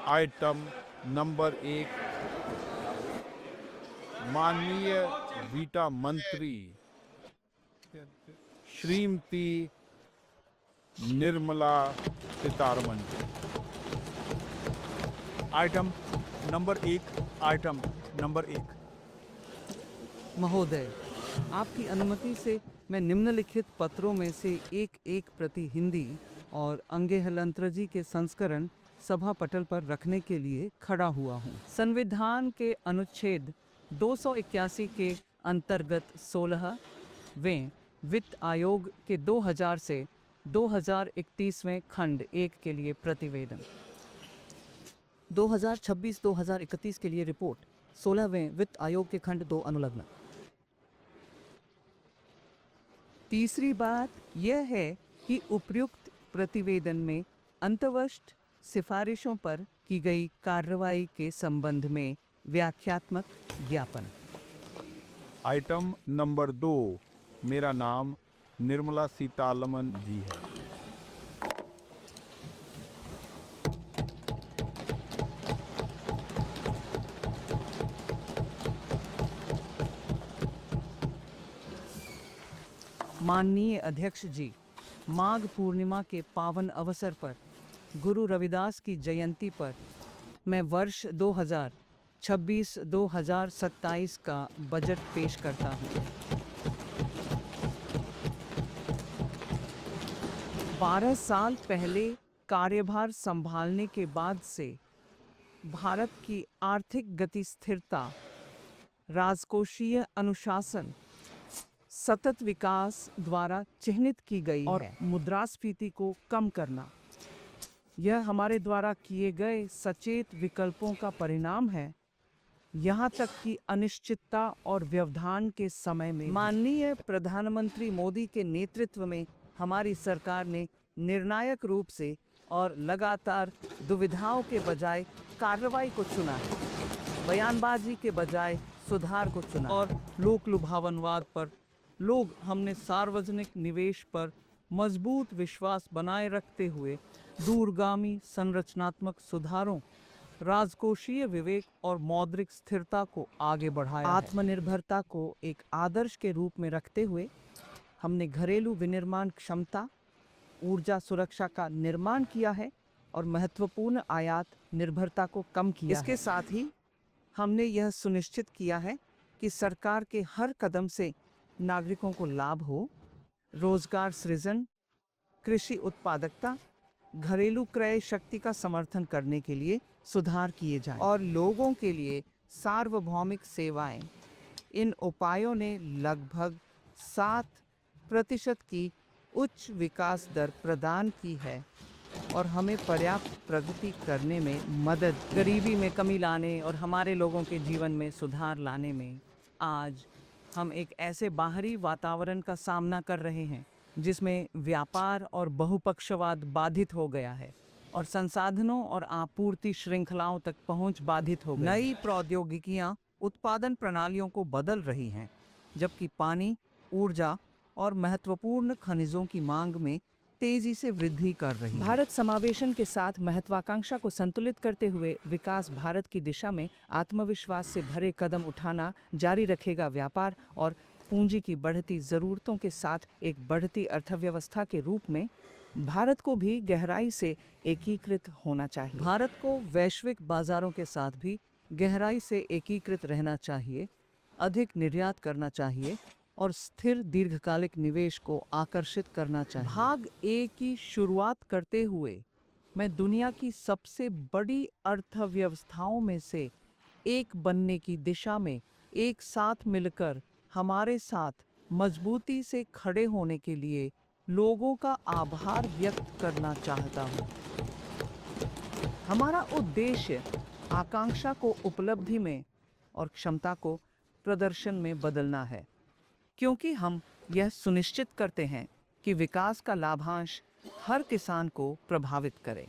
Item number 1, माननीय वित्त मंत्री Shrimati Nirmala Sitharaman ji. Item number 1, item number 1। महोदय, आपकी अनुमति से मैं निम्नलिखित पत्रों में से एक प्रति हिंदी और अंगे हलंत्रजी के संस्करण सभा पटल पर रखने के लिए खड़ा हुआ हूँ। संविधान के अनुच्छेद 281 के अंतर्गत 16वें वित्त आयोग के 2000 से 2031वें खंड 1 के लिए प्रतिवेदन, 2026-2031 के लिए रिपोर्ट, 16वें वित्त आयोग के खंड 2 अनुलग्न। तीसरी बात यह है कि उपयुक्त प्रतिवेदन में अंतर्वष्ट सिफारिशों पर की गई कार्रवाई के संबंध में व्याख्यात्मक ज्ञापन। आइटम नंबर 2, मेरा नाम निर्मला सीतारमण जी है। माननीय अध्यक्ष जी, माघ पूर्णिमा के पावन अवसर पर गुरु रविदास की जयंती पर मैं वर्ष 2026-2027 का बजट पेश करता हूँ। 12 साल पहले कार्यभार संभालने के बाद से भारत की आर्थिक गति स्थिरता, राजकोषीय अनुशासन, सतत विकास द्वारा चिह्नित की गई और मुद्रास्फीति को कम करना, यह हमारे द्वारा किए गए सचेत विकल्पों का परिणाम है। यहाँ तक कि अनिश्चितता और व्यवधान के समय में माननीय प्रधानमंत्री मोदी के नेतृत्व में हमारी सरकार ने निर्णायक रूप से और लगातार दुविधाओं के बजाय कार्रवाई को चुना है, बयानबाजी के बजाय सुधार को चुना और लोक लुभावनवाद पर लोग हमने सार्वजनिक निवेश पर मजबूत विश्वास बनाए रखते हुए दूरगामी संरचनात्मक सुधारों, राजकोषीय विवेक और मौद्रिक स्थिरता को आगे बढ़ाया। आत्मनिर्भरता को एक आदर्श के रूप में रखते हुए हमने घरेलू विनिर्माण क्षमता, ऊर्जा सुरक्षा का निर्माण किया है और महत्वपूर्ण आयात निर्भरता को कम किया। इसके साथ ही हमने यह सुनिश्चित किया है कि सरकार के हर कदम से नागरिकों को लाभ हो, रोजगार सृजन, कृषि उत्पादकता, घरेलू क्रय शक्ति का समर्थन करने के लिए सुधार किए जाएं और लोगों के लिए सार्वभौमिक सेवाएं। इन उपायों ने लगभग 7% की उच्च विकास दर प्रदान की है और हमें पर्याप्त प्रगति करने में मदद, गरीबी में कमी लाने और हमारे लोगों के जीवन में सुधार लाने में। आज हम एक ऐसे बाहरी वातावरण का सामना कर रहे हैं जिसमें व्यापार और बहुपक्षवाद बाधित हो गया है और संसाधनों और आपूर्ति श्रृंखलाओं तक पहुंच बाधित हो गई। नई प्रौद्योगिकियां उत्पादन प्रणालियों को बदल रही हैं, जबकि पानी, ऊर्जा और महत्वपूर्ण खनिजों की मांग में तेजी से वृद्धि कर रही है। भारत समावेशन के साथ महत्वाकांक्षा को संतुलित करते हुए विकास भारत की दिशा में आत्मविश्वास से भरे कदम उठाना जारी रखेगा। व्यापार और पूंजी की बढ़ती जरूरतों के साथ एक बढ़ती अर्थव्यवस्था के रूप में भारत को भी गहराई से एकीकृत होना चाहिए। भारत को वैश्विक बाजारों के साथ भी गहराई से एकीकृत रहना चाहिए, अधिक निर्यात करना चाहिए और स्थिर दीर्घकालिक निवेश को आकर्षित करना चाहिए। भाग ए की शुरुआत करते हुए मैं दुनिया की सबसे बड़ी अर्थव्यवस्थाओं में से एक बनने की दिशा में एक साथ मिलकर हमारे साथ मजबूती से खड़े होने के लिए लोगों का आभार व्यक्त करना चाहता हूँ। हमारा उद्देश्य आकांक्षा को उपलब्धि में और क्षमता को प्रदर्शन में बदलना है, क्योंकि हम यह सुनिश्चित करते हैं कि विकास का लाभांश हर किसान को प्रभावित करे।